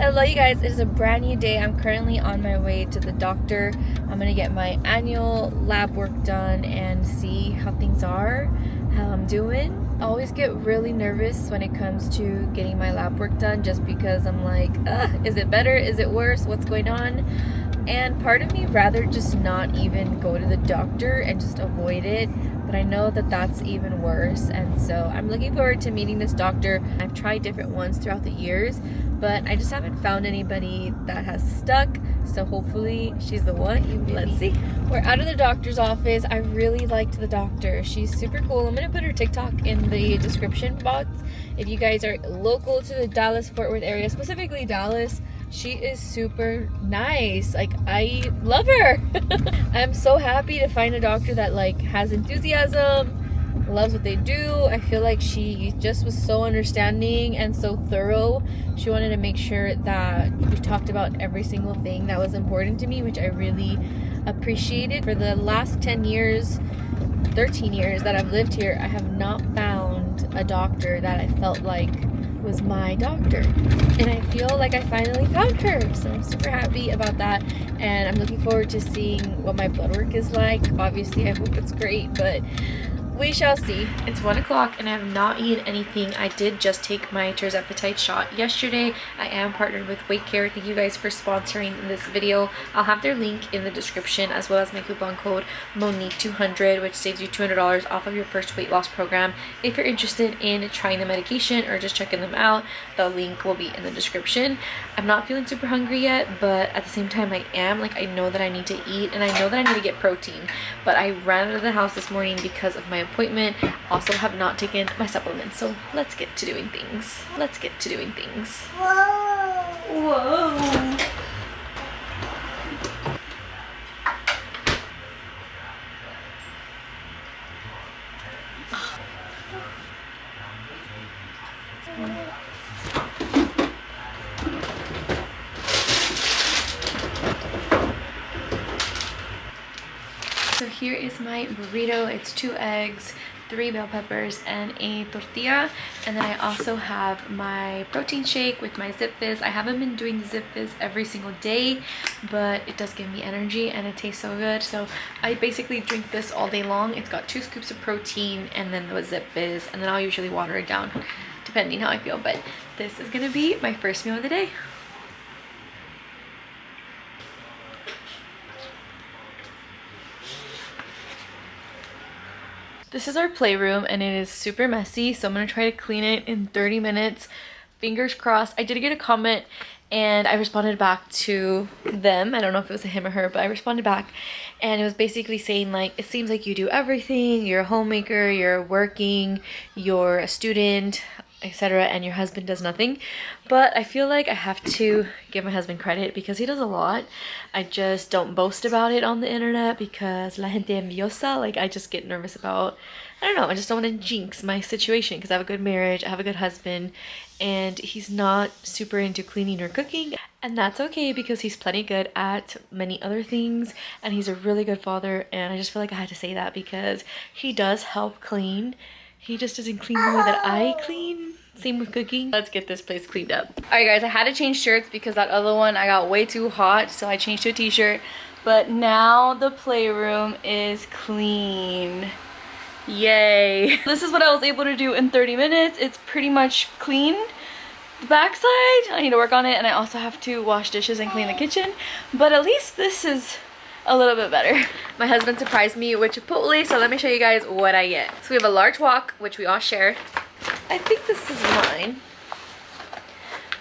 Hello you guys, it is a brand new day. I'm currently on my way to the doctor. I'm gonna get my annual lab work done and see how things are, how I'm doing. I always get really nervous when it comes to getting my lab work done just because I'm like, is it better? Is it worse? What's going on? And part of me rather just not even go to the doctor and just avoid it, but I know that that's even worse. And so I'm looking forward to meeting this doctor. I've tried different ones throughout the years, but I just haven't found anybody that has stuck. So hopefully she's the one. Let's see. We're out of the doctor's office. I really liked the doctor. She's super cool. I'm gonna put her TikTok in the description box. If you guys are local to the Dallas-Fort Worth area, specifically Dallas, she is super nice. Like, I love her. I'm so happy to find a doctor that like has enthusiasm, loves what they do. I feel like she just was so understanding and so thorough. She wanted to make sure that we talked about every single thing that was important to me, which I really appreciated. For the last 10 years, 13 years that I've lived here, I have not found a doctor that I felt like was my doctor, and I feel like I finally found her, so I'm super happy about that. And I'm looking forward to seeing what my blood work is like. Obviously I hope it's great, but we shall see. It's 1 o'clock and I have not eaten anything. I did just take my Tirzepatide shot yesterday. I am partnered with WeightCare. Thank you guys for sponsoring this video. I'll have their link in the description, as well as my coupon code Monique200, which saves you $200 off of your first weight loss program. If you're interested in trying the medication or just checking them out, the link will be in the description. I'm not feeling super hungry yet, but at the same time I am. Like, I know that I need to eat and I know that I need to get protein, but I ran out of the house this morning because of my appointment. Also have not taken my supplements, so let's get to doing things. Let's get to doing things. Whoa. So here is my burrito. It's 2 eggs, 3 bell peppers, and a tortilla. And then I also have my protein shake with my Zip Fizz. I haven't been doing Zip Fizz every single day, but it does give me energy and it tastes so good. So I basically drink this all day long. It's got 2 scoops of protein and then the Zip Fizz, and then I'll usually water it down depending how I feel. But this is gonna be my first meal of the day. This is our playroom and it is super messy, so I'm gonna try to clean it in 30 minutes. Fingers crossed. I did get a comment and I responded back to them. I don't know if it was a him or her, but I responded back and it was basically saying like, it seems like you do everything. You're a homemaker, you're working, you're a student, etc., and your husband does nothing. But I feel like I have to give my husband credit because he does a lot. I just don't boast about it on the internet because la gente envidiosa. Like, I just get nervous about, I don't know, I just don't want to jinx my situation because I have a good marriage, I have a good husband, and he's not super into cleaning or cooking. And that's okay because he's plenty good at many other things and he's a really good father. And I just feel like I had to say that because he does help clean. He just doesn't clean the way that I clean. Same with cooking. Let's get this place cleaned up. Alright guys, I had to change shirts because that other one I got way too hot, so I changed to a t-shirt. But now the playroom is clean. Yay. This is what I was able to do in 30 minutes. It's pretty much clean. The backside, I need to work on it, and I also have to wash dishes and clean the kitchen. But at least this is a little bit better. My husband surprised me with Chipotle, so let me show you guys what I get. So we have a large wok, which we all share. I think this is mine.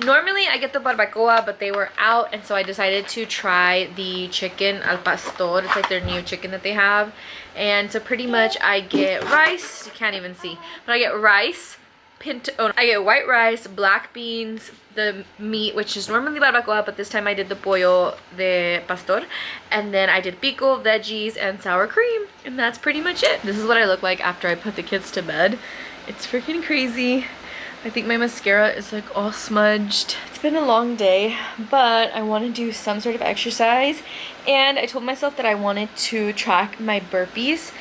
Normally I get the barbacoa, but they were out, and so I decided to try the chicken al pastor. It's like their new chicken that they have. And so pretty much I get rice, you can't even see, but I get rice, I get white rice, black beans, the meat, which is normally barbacoa, but this time I did the pollo de pastor, and then I did pico, veggies, and sour cream, and that's pretty much it. This is what I look like after I put the kids to bed. It's freaking crazy. I think my mascara is like all smudged. It's been a long day, but I want to do some sort of exercise, and I told myself that I wanted to track my burpees,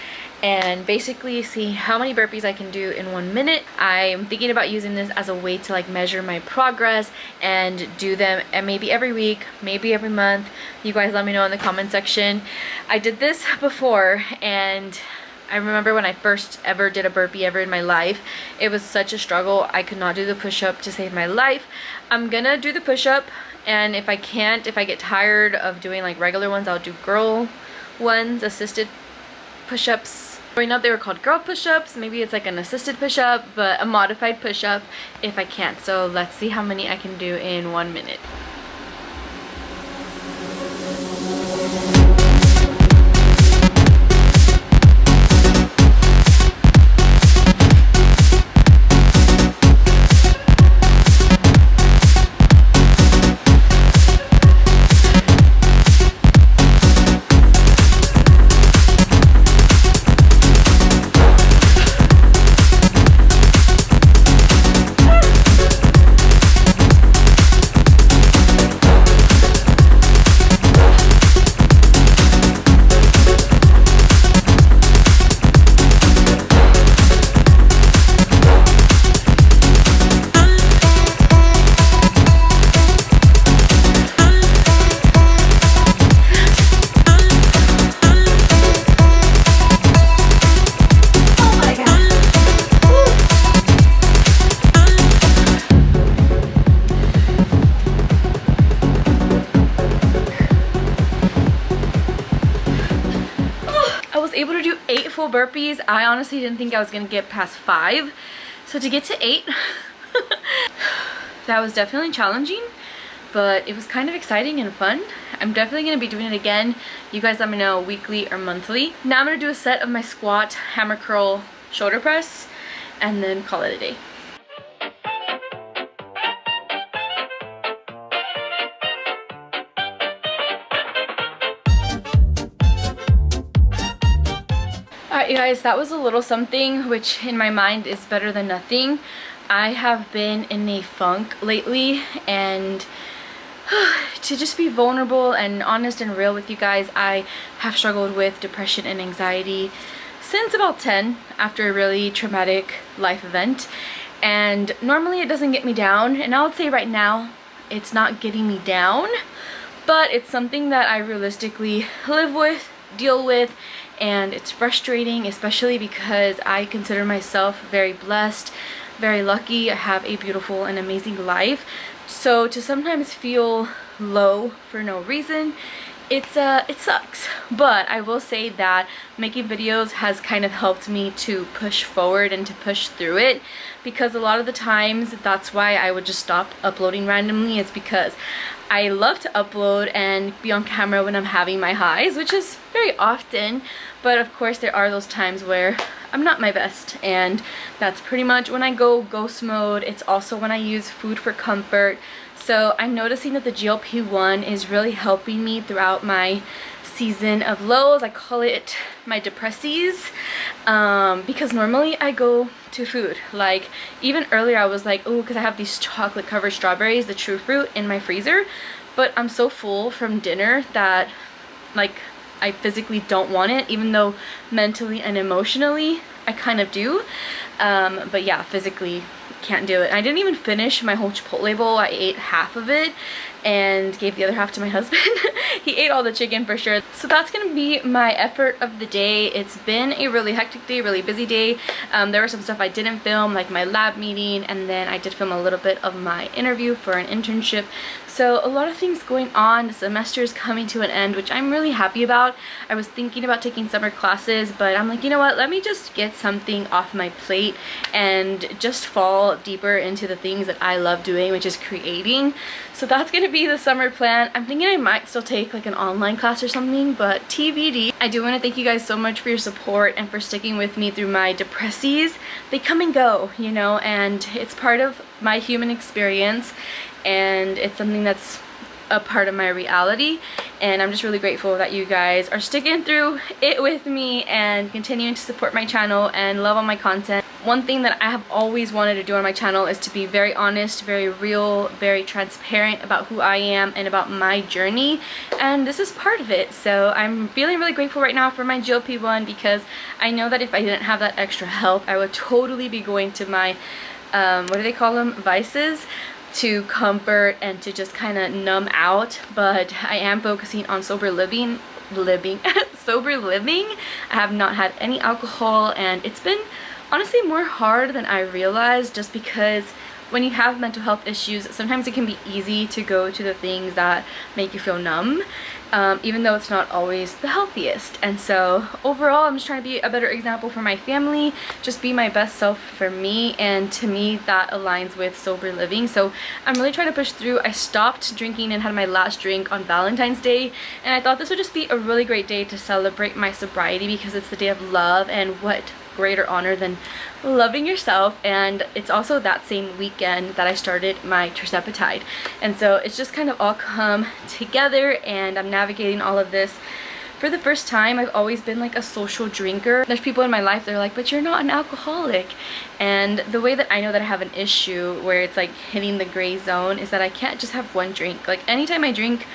and basically see how many burpees I can do in 1 minute. I'm thinking about using this as a way to like measure my progress and do them and maybe every week, maybe every month. You guys let me know in the comment section. I did this before, and I remember when I first ever did a burpee ever in my life, it was such a struggle. I could not do the push-up to save my life. I'm gonna do the push-up, and if I can't, if I get tired of doing like regular ones, I'll do girl ones, assisted push-ups. Growing up, they were called girl push-ups. Maybe it's like an assisted push-up, but a modified push-up if I can't. So let's see how many I can do in 1 minute. Able to do 8 full burpees. I honestly didn't think I was gonna get past 5, so to get to 8 that was definitely challenging, but it was kind of exciting and fun. I'm definitely gonna be doing it again. You guys let me know, weekly or monthly. Now I'm gonna do a set of my squat, hammer curl, shoulder press, and then call it a day. Alright you guys, that was a little something, which in my mind is better than nothing. I have been in a funk lately, and to just be vulnerable and honest and real with you guys, I have struggled with depression and anxiety since about 10, after a really traumatic life event. And normally it doesn't get me down, and I would say right now it's not getting me down, but it's something that I realistically live with, deal with, and it's frustrating, especially because I consider myself very blessed, very lucky. I have a beautiful and amazing life. So to sometimes feel low for no reason, it sucks. But I will say that making videos has kind of helped me to push forward and to push through it, because a lot of the times that's why I would just stop uploading randomly. It's because I love to upload and be on camera when I'm having my highs, which is very often, but of course there are those times where I'm not my best, and that's pretty much when I go ghost mode. It's also when I use food for comfort. So I'm noticing that the GLP-1 is really helping me throughout my season of lows. I call it my depressies, because normally I go to food. Like even earlier I was like, oh, because I have these chocolate covered strawberries, the true fruit, in my freezer, but I'm so full from dinner that like I physically don't want it, even though mentally and emotionally I kind of do. But yeah, physically can't do it. I didn't even finish my whole Chipotle bowl. I ate half of it and gave the other half to my husband. He ate all the chicken for sure. So that's gonna be my effort of the day. It's been a really hectic day, really busy day. There was some stuff I didn't film, like my lab meeting, and then I did film a little bit of my interview for an internship. So a lot of things going on. The semester is coming to an end, which I'm really happy about. I was thinking about taking summer classes, but I'm like, you know what, let me just get something off my plate and just fall deeper into the things that I love doing, which is creating. So that's gonna be the summer plan. I'm thinking I might still take like an online class or something, but TBD. I do want to thank you guys so much for your support and for sticking with me through my depressies. They come and go, you know, and it's part of my human experience, and it's something that's a part of my reality, and I'm just really grateful that you guys are sticking through it with me and continuing to support my channel and love all my content. One thing that I have always wanted to do on my channel is to be very honest, very real, very transparent about who I am and about my journey, and this is part of it. So I'm feeling really grateful right now for my GLP-1, because I know that if I didn't have that extra help, I would totally be going to my what do they call them, vices, to comfort and to just kind of numb out. But I am focusing on sober living sober living. I have not had any alcohol, and it's been honestly more hard than I realized, just because when you have mental health issues, sometimes it can be easy to go to the things that make you feel numb, even though it's not always the healthiest. And so overall, I'm just trying to be a better example for my family, just be my best self for me, and to me that aligns with sober living. So I'm really trying to push through. I stopped drinking and had my last drink on Valentine's Day, and I thought this would just be a really great day to celebrate my sobriety, because it's the day of love, and what greater honor than loving yourself. And it's also that same weekend that I started my Tirzepatide, and so it's just kind of all come together, and I'm navigating all of this for the first time. I've always been like a social drinker. There's people in my life that are like, but you're not an alcoholic. And the way that I know that I have an issue where it's like hitting the gray zone is that I can't just have one drink. Like anytime I drink,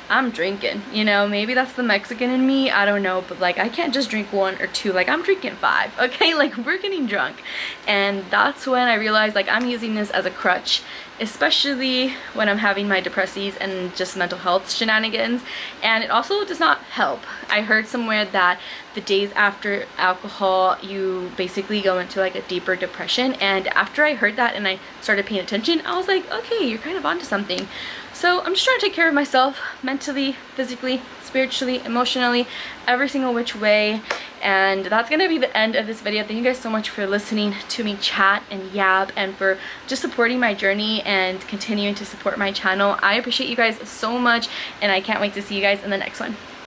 I'm drinking, you know. Maybe that's the Mexican in me, I don't know, but like I can't just drink 1 or 2, like I'm drinking 5, okay? Like we're getting drunk. And that's when I realized like I'm using this as a crutch, especially when I'm having my depressives and just mental health shenanigans. And it also does not help. I heard somewhere that the days after alcohol, you basically go into like a deeper depression, and after I heard that and I started paying attention, I was like, okay, you're kind of onto something. So I'm just trying to take care of myself mentally, physically, spiritually, emotionally, every single which way. And that's gonna be the end of this video. Thank you guys so much for listening to me chat and yap, and for just supporting my journey and continuing to support my channel. I appreciate you guys so much, and I can't wait to see you guys in the next one.